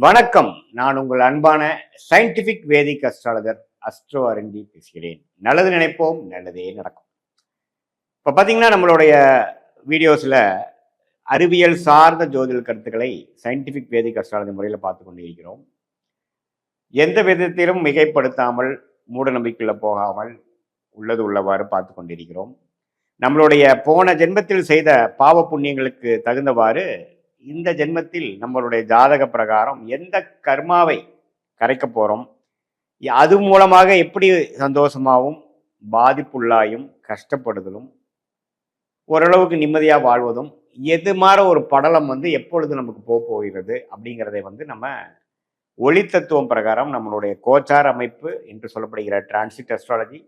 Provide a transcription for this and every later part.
வணக்கம். நான் உங்கள் அன்பான சயின்டிபிக் வேதிக் அஸ்ட்ராலஜர் அஸ்ட்ரோ அரண்டி பேசுகிறேன். நல்லது நினைப்போம், நல்லதே நடக்கும். இப்போ பார்த்தீங்கன்னா நம்மளுடைய வீடியோஸில் அறிவியல் சார்ந்த ஜோதிட கருத்துக்களை சயின்டிபிக் வேதிக் அஸ்ட்ராலஜி முறையில் பார்த்து கொண்டு இருக்கிறோம். எந்த விதத்திலும் மிகைப்படுத்தாமல் மூட நம்பிக்கையில் போகாமல் உள்ளது உள்ளவாறு பார்த்து கொண்டிருக்கிறோம். நம்மளுடைய போன ஜென்மத்தில் செய்த பாவ புண்ணியங்களுக்கு தகுந்தவாறு இந்த ஜென்மத்தில் நம்மளுடைய ஜாதக பிரகாரம் எந்த கர்மாவை கரைக்க போறோம், அது மூலமாக எப்படி சந்தோஷமாகவும் பாதிப்புள்ளாயும் கஷ்டப்படுதலும் ஓரளவுக்கு நிம்மதியா வாழ்வதும் எது மாதிரி ஒரு படலம் எப்பொழுது நமக்கு போகிறது அப்படிங்கிறதை நம்ம ஒளி தத்துவம் பிரகாரம் நம்மளுடைய கோச்சார் அமைப்பு என்று சொல்லப்படுகிற டிரான்சிட் அஸ்ட்ராலஜி,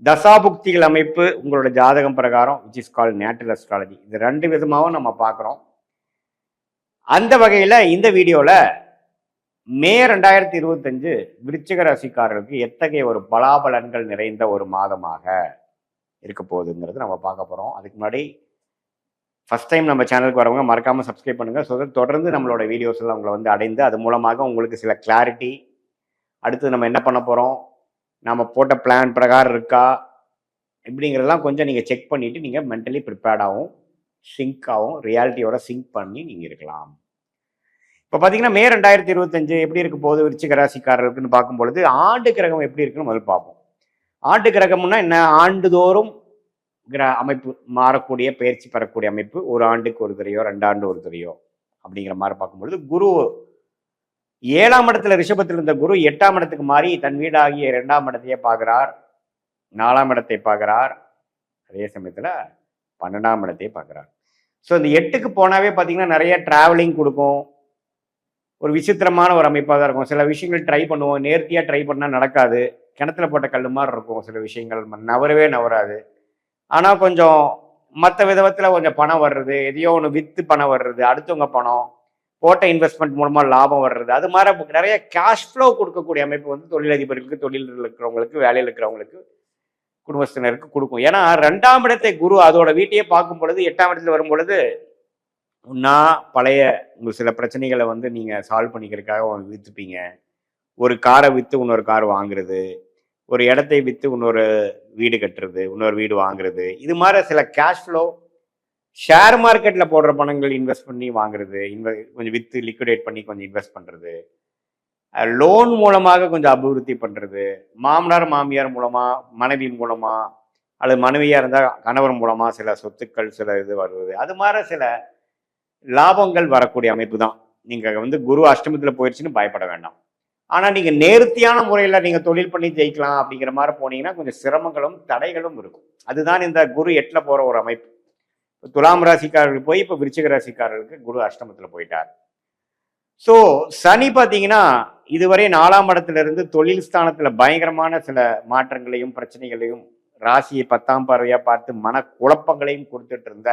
தசாபுக்திகள் அமைப்பு உங்களோட ஜாதகம் பிரகாரம் which is call natal astrology, இது ரெண்டு விதமாகவும் நம்ம பார்க்குறோம். அந்த வகையில் இந்த வீடியோவில் மே 2025 விருச்சிக ராசிக்காரர்களுக்கு எத்தகைய ஒரு பலாபலன்கள் நிறைந்த ஒரு மாதமாக இருக்க போகுதுங்கிறது நம்ம பார்க்க போகிறோம். அதுக்கு முன்னாடி ஃபர்ஸ்ட் டைம் நம்ம சேனலுக்கு வரவங்க மறக்காமல் சப்ஸ்கிரைப் பண்ணுங்கள். ஸோ தொடர்ந்து நம்மளோட வீடியோஸ் எல்லாம் உங்களை அடைந்து அது மூலமாக உங்களுக்கு சில கிளாரிட்டி, அடுத்து நம்ம என்ன பண்ண போகிறோம், நம்ம போட்ட பிளான் பிரகாரம் இருக்கா இப்படிங்கிறதெல்லாம் கொஞ்சம் நீங்கள் செக் பண்ணிவிட்டு நீங்கள் மென்டலி ப்ரிப்பேர்டாகவும் சிங்காகவும் ரியாலிட்டியோட சிங்க் பண்ணி நீங்கள் இருக்கலாம். இப்போ பார்த்தீங்கன்னா மே 2025 எப்படி இருக்க போகுது விருச்சிக ராசிக்காரர்களுக்குன்னு பார்க்கும்பொழுது ஆண்டு கிரகம் எப்படி இருக்குன்னு முதல்ல பார்ப்போம். ஆண்டு கிரகம்னா என்ன? ஆண்டுதோறும் அமைப்பு மாறக்கூடிய பயிற்சி பெறக்கூடிய அமைப்பு. ஒரு ஆண்டுக்கு ஒரு தரையோ 2 ஆண்டு ஒரு தரையோ அப்படிங்கிற மாதிரி பார்க்கும்பொழுது குரு 7ஆம் இடத்துல ரிஷபத்தில் இருந்த குரு 8ஆம் இடத்துக்கு மாறி தன் வீடாகிய 2ஆம் இடத்தையே பார்க்கிறார், 4ஆம் இடத்தை பார்க்கிறார், அதே சமயத்தில் 12ஆம் இடத்தையே பார்க்குறார். ஸோ இந்த 8க்கு போனாவே பார்த்தீங்கன்னா நிறைய டிராவலிங் கொடுக்கும். ஒரு விசித்திரமான ஒரு அமைப்பாக தான் இருக்கும். சில விஷயங்கள் ட்ரை பண்ணுவோம், நேர்த்தியாக ட்ரை பண்ணால் நடக்காது, கிணத்துல போட்ட கல் மாதிரி இருக்கும். சில விஷயங்கள் நவரவே நவராது. ஆனால் கொஞ்சம் மற்ற விதத்தில் கொஞ்சம் பணம் வர்றது, எதையோ ஒன்று விற்று பணம் வர்றது, அடுத்தவங்க பணம் போட்ட இன்வெஸ்ட்மெண்ட் மூலமாக லாபம் வர்றது, அது மாதிரி நிறைய கேஷ் ஃப்ளோ கொடுக்கக்கூடிய அமைப்பு தொழிலதிபர்களுக்கு, தொழிலில் இருக்கிறவங்களுக்கு, வேலையில் இருக்கிறவங்களுக்கு, குடும்பத்தினருக்கு கொடுக்கும். ஏன்னா 2ஆம் இடத்தை குரு அதோட வீட்டையே பார்க்கும் பொழுது 8ஆம் இடத்துல வரும் பொழுது பழைய உங்களுக்கு சில பிரச்சனைகளை நீங்கள் சால்வ் பண்ணிக்கிறதுக்காக விற்றுப்பீங்க. ஒரு காரை விற்று இன்னொரு கார் வாங்குறது, ஒரு இடத்தை விற்று இன்னொரு வீடு கட்டுறது, இன்னொரு வீடு வாங்குறது, இது மாதிரி சில கேஷ் ஃப்ளோ, ஷேர் மார்க்கெட்டில் போடுற பணங்கள் இன்வெஸ்ட் பண்ணி வாங்குறது, கொஞ்சம் விற்று லிக்விடேட் பண்ணி கொஞ்சம் இன்வெஸ்ட் பண்ணுறது, லோன் மூலமாக கொஞ்சம் அபிவிருத்தி பண்ணுறது, மாமனார் மாமியார் மூலமாக, மனைவி மூலமாக, அல்லது மனைவியாக இருந்தால் கணவர் மூலமாக சில சொத்துக்கள் சில இது வருவது, அது மாதிரி சில லாபங்கள் வரக்கூடிய அமைப்பு தான். நீங்கள் குரு அஷ்டமத்தில் போயிடுச்சுன்னு பயப்பட வேண்டாம். ஆனால் நீங்கள் நேர்த்தியான முறையில் நீங்கள் தொழில் பண்ணி ஜெயிக்கலாம் அப்படிங்கிற மாதிரி போனீங்கன்னா கொஞ்சம் சிரமங்களும் தடைகளும் இருக்கும். அதுதான் இந்த குரு 8ல் போகிற ஒரு அமைப்பு. துலாம் ராசிக்காரர்களுக்கு போய் இப்போ விருச்சிக ராசிக்காரர்களுக்கு குரு அஷ்டமத்தில் போயிட்டார். ஸோ சனி பார்த்தீங்கன்னா இதுவரை 4ஆம் இடத்திலிருந்து தொழில் ஸ்தானத்தில் பயங்கரமான சில மாற்றங்களையும் பிரச்சனைகளையும் ராசியை 10ஆம் பார்வையாக பார்த்து மன குழப்பங்களையும் கொடுத்துட்டு இருந்த,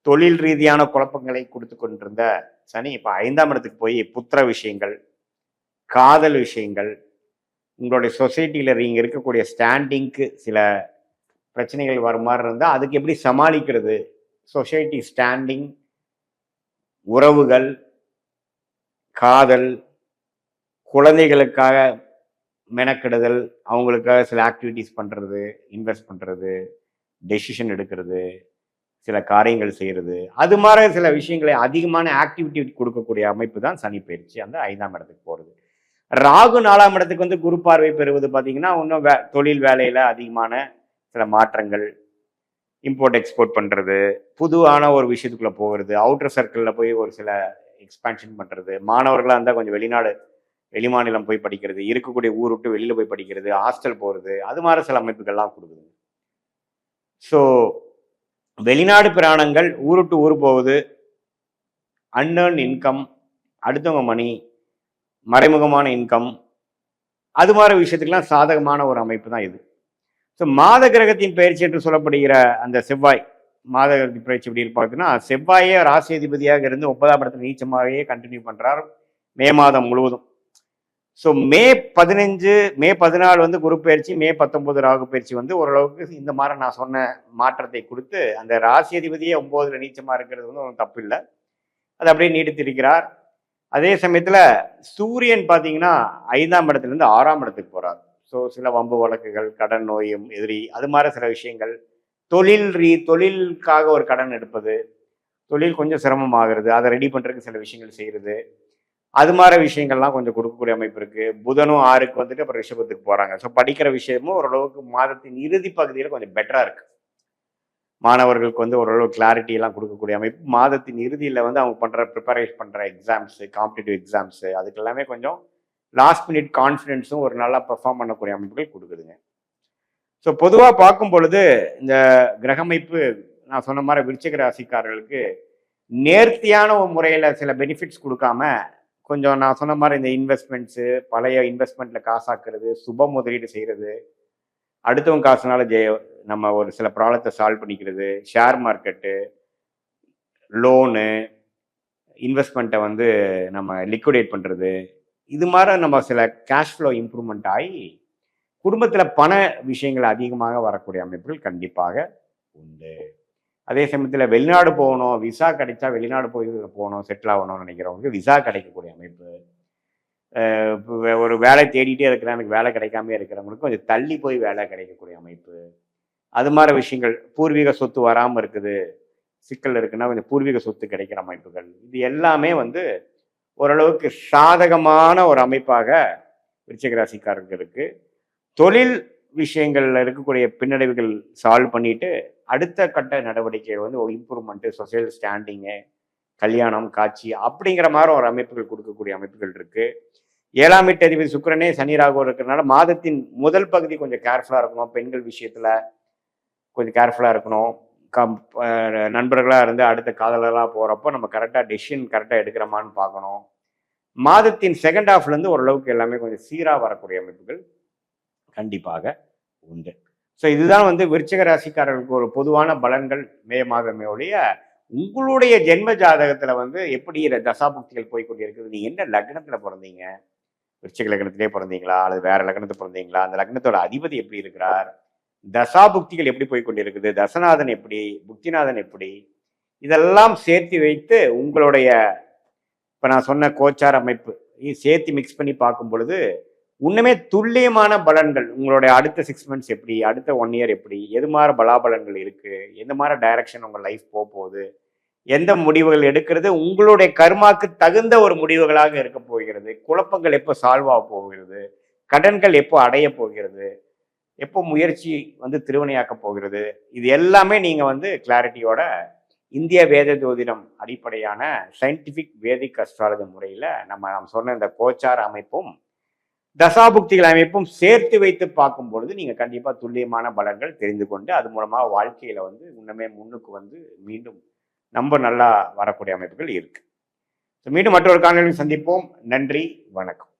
தொழில் ரீதியான குழப்பங்களை கொடுத்து கொண்டிருந்த சனி இப்போ 5ஆம் இடத்துக்கு போய் புத்திர விஷயங்கள், காதல் விஷயங்கள், உங்களுடைய சொசைட்டியில் நீங்கள் இருக்கக்கூடிய ஸ்டாண்டிங்க்கு சில பிரச்சனைகள் வர மாதிரி இருந்தால் அதுக்கு எப்படி சமாளிக்கிறது, சொசைட்டி ஸ்டாண்டிங், உறவுகள், காதல், குழந்தைகளுக்காக மெனக்கெடுதல், அவங்களுக்காக சில ஆக்டிவிட்டிஸ் பண்ணுறது, இன்வெஸ்ட் பண்ணுறது, டெசிஷன் எடுக்கிறது, சில காரியங்கள் செய்கிறது, அது மாதிரி சில விஷயங்களை அதிகமான ஆக்டிவிட்டி கொடுக்கக்கூடிய அமைப்பு தான் சனி பயிற்சி அந்த 5ஆம் இடத்துக்கு போகிறது. ராகு 4ஆம் இடத்துக்கு குரு பார்வை பெறுவது பார்த்தீங்கன்னா இன்னும் தொழில் வேலையில் அதிகமான சில மாற்றங்கள், இம்போர்ட் எக்ஸ்போர்ட் பண்ணுறது, புதுவான ஒரு விஷயத்துக்குள்ளே போகிறது, அவுட்டர் சர்க்கிளில் போய் ஒரு சில எக்ஸ்பான்ஷன் பண்ணுறது, மாணவர்களாக இருந்தால் கொஞ்சம் வெளிமாநிலம் போய் படிக்கிறது, இருக்கக்கூடிய ஊர் விட்டு வெளியில் போய் படிக்கிறது, ஹாஸ்டல் போகிறது, அது மாதிரி சில அமைப்புகள்லாம் கொடுக்குது. ஸோ வெளிநாடு பிராணங்கள், ஊர் விட்டு ஊர் போகுது, அன்ஏர்ன் இன்கம், அடுத்தவங்க மணி, மறைமுகமான இன்கம், அது மாதிரி விஷயத்துக்கெல்லாம் சாதகமான ஒரு அமைப்பு தான் இது. ஸோ மாத கிரகத்தின் பயிற்சி என்று சொல்லப்படுகிற அந்த செவ்வாய் மாத கிரகத்தின் பயிற்சி எப்படி பார்த்தீங்கன்னா, செவ்வாயே ராசி அதிபதியாக இருந்து 9ஆம் இடத்துல நீச்சமாகவே கண்டினியூ பண்ணுறார் மே மாதம் முழுவதும். ஸோ மே 15 மே 14 குரு பயிற்சி, மே 19 ராகு பயிற்சி ஓரளவுக்கு இந்த மாதிரி நான் சொன்ன மாற்றத்தை கொடுத்து அந்த ராசி அதிபதியே 9ல் நீச்சமாக இருக்கிறது ஒன்றும் தப்பு இல்லை, அது அப்படியே நீடித்திருக்கிறார். அதே சமயத்துல சூரியன் பார்த்தீங்கன்னா 5ஆம் இடத்துல இருந்து 6ஆம் இடத்துக்கு போறாரு. ஸோ சில வம்பு வழக்குகள், கடன் நோயும் எதிரி, அது மாதிரி சில விஷயங்கள், தொழிலுக்காக ஒரு கடன் எடுப்பது, தொழில் கொஞ்சம் சிரமமாகிறது, அதை ரெடி பண்றதுக்கு சில விஷயங்கள் செய்யறது, அது மாதிரி விஷயங்கள்லாம் கொஞ்சம் கொடுக்கக்கூடிய அமைப்பு இருக்கு. புதனும் 6க்கு வந்துட்டு அப்புறம் ரிஷபத்துக்கு போறாங்க. ஸோ படிக்கிற விஷயமும் ஓரளவுக்கு மாதத்தின் இறுதி பகுதியில் கொஞ்சம் பெட்டரா இருக்கு. மாணவர்களுக்கு வந்து ஓரளவு கிளாரிட்டி எல்லாம் கொடுக்கக்கூடிய அமைப்பு. மாதத்தின் இறுதியில் வந்து அவங்க ப்ரிப்பரேஷன் பண்ற எக்ஸாம்ஸ், காம்படிட்டிவ் எக்ஸாம்ஸ், அதுக்கு எல்லாமே கொஞ்சம் லாஸ்ட் மினிட் கான்ஃபிடென்ஸும் ஒரு நல்லா பெர்ஃபார்ம் பண்ணக்கூடிய அமைப்புகள் கொடுக்குதுங்க. ஸோ பொதுவாக பார்க்கும் பொழுது இந்த கிரகமைப்பு நான் சொன்ன மாதிரி விருச்சிக ராசிக்காரர்களுக்கு நேர்த்தியான ஒரு முறையில் சில பெனிஃபிட்ஸ் கொடுக்காம கொஞ்சம் நான் சொன்ன மாதிரி இந்த இன்வெஸ்ட்மெண்ட்ஸு, பழைய இன்வெஸ்ட்மெண்ட்ல காசாக்குறது, சுப முதலீடு செய்கிறது, அடுத்தவங்க காசுனால நம்ம ஒரு சில ப்ராப்ளத்தை சால்வ் பண்ணிக்கிறது, ஷேர் மார்க்கெட்டு, லோனு, இன்வெஸ்ட்மெண்ட்டை வந்து நம்ம லிக்விடேட் பண்ணுறது, இது மாதிரி நம்ம சில கேஷ் ஃப்ளோ இம்ப்ரூவ்மெண்ட் ஆகி குடும்பத்தில் பண விஷயங்கள் அதிகமாக வரக்கூடிய அமைப்புகள் கண்டிப்பாக உண்டு. அதே சமயத்தில் வெளிநாடு போகணும், விசா கிடைச்சா வெளிநாடு போகணும், செட்டில் ஆகணும்னு நினைக்கிறவங்களுக்கு விசா கிடைக்கக்கூடிய அமைப்பு, ஒரு வேலை தேடிட்டே இருக்கிறேன் எனக்கு வேலை கிடைக்காம இருக்கிறவங்களுக்கு கொஞ்சம் தள்ளி போய் வேலை கிடைக்கக்கூடிய அமைப்பு, அது மாதிரி விஷயங்கள், பூர்வீக சொத்து வராமல் இருக்குது, சிக்கல் இருக்குன்னா கொஞ்சம் பூர்வீக சொத்து கிடைக்கிற அமைப்புகள், இது எல்லாமே வந்து ஓரளவுக்கு சாதகமான ஒரு அமைப்பாக விருச்சிக ராசிக்காரர்களுக்கு தொழில் விஷயங்கள்ல இருக்கக்கூடிய பின்னடைவுகள் சால்வ் பண்ணிட்டு அடுத்த கட்ட நடவடிக்கைகள் வந்து ஒரு இம்ப்ரூவ்மெண்ட்டு, சொசையல் ஸ்டாண்டிங்கு, கல்யாணம், காட்சி அப்படிங்கிற மாதிரி ஒரு அமைப்புகள் கொடுக்கக்கூடிய அமைப்புகள் இருக்கு. 7ஆம் வீட்டு அதிபதி சுக்கிரனே சனி ராகு இருக்கிறதுனால மாதத்தின் முதல் பகுதி கொஞ்சம் கேர்ஃபுல்லாக இருக்கணும். பெண்கள் விஷயத்துல கொஞ்சம் கேர்ஃபுல்லாக இருக்கணும். நண்பர்களாக இருந்து அடுத்த காதலராக போகிறப்போ நம்ம கரெக்டாக டெசிஷன் கரெக்டாக எடுக்கிறோமான்னு பார்க்கணும். மாதத்தின் செகண்ட் ஹாஃப்லேருந்து ஓரளவுக்கு எல்லாமே கொஞ்சம் சீராக வரக்கூடிய அமைப்புகள் கண்டிப்பாக உண்டு. ஸோ இதுதான் வந்து விருச்சிக ராசிக்காரர்களுக்கு ஒரு பொதுவான பலன்கள் மே மாதமே ஒழிய, உங்களுடைய ஜென்ம ஜாதகத்துல வந்து எப்படி தசாபுக்திகள் போய்கொண்டிருக்குது, நீங்க என்ன லக்னத்துல பிறந்தீங்க, விருச்சிக லக்னத்திலே பிறந்தீங்களா அல்லது வேற லக்னத்தை பிறந்தீங்களா, அந்த லக்னத்தோட அதிபதி எப்படி இருக்கிறார், தசாபுக்திகள் எப்படி போய்கொண்டிருக்குது, தசநாதன் எப்படி, புக்திநாதன் எப்படி, இதெல்லாம் சேர்த்து வைத்து உங்களுடைய இப்ப நான் சொன்ன கோச்சார் அமைப்பு சேர்த்து மிக்ஸ் பண்ணி பார்க்கும் பொழுது இன்னுமே துல்லியமான பலன்கள், உங்களுடைய அடுத்த 6 months எப்படி, அடுத்த 1 year எப்படி, எது மாதிரி பலாபலன்கள் இருக்கு, எந்த மாதிரி டைரக்ஷன் உங்க லைஃப் போகுது, எந்த முடிவுகள் எடுக்கிறது உங்களுடைய கர்மாக்கு தகுந்த ஒரு முடிவுகளாக இருக்க போகிறது, குழப்பங்கள் எப்போ சால்வ் ஆக போகிறது, கடன்கள் எப்போ அடைய போகிறது, எப்போ முயற்சி வந்து திருவினையாக்க போகிறது, இது எல்லாமே நீங்க வந்து கிளாரிட்டியோட இந்திய வேத ஜோதிடம் அடிப்படையான சயின்டிபிக் வேதிக் அஸ்ட்ராலஜி முறையில நாம் சொன்ன இந்த கோச்சார அமைப்பும் தசாபுக்திகள் அமைப்பும் சேர்த்து வைத்து பார்க்கும் பொழுது நீங்க கண்டிப்பா துல்லியமான பலன்கள் தெரிந்து கொண்டு அது மூலமா வாழ்க்கையில வந்து இன்னுமே முன்னுக்கு வந்து மீண்டும் ரொம்ப நல்லா வரக்கூடிய அமைப்புகள் இருக்கு. மீண்டும் மற்றொரு காணொலியில் சந்திப்போம். நன்றி, வணக்கம்.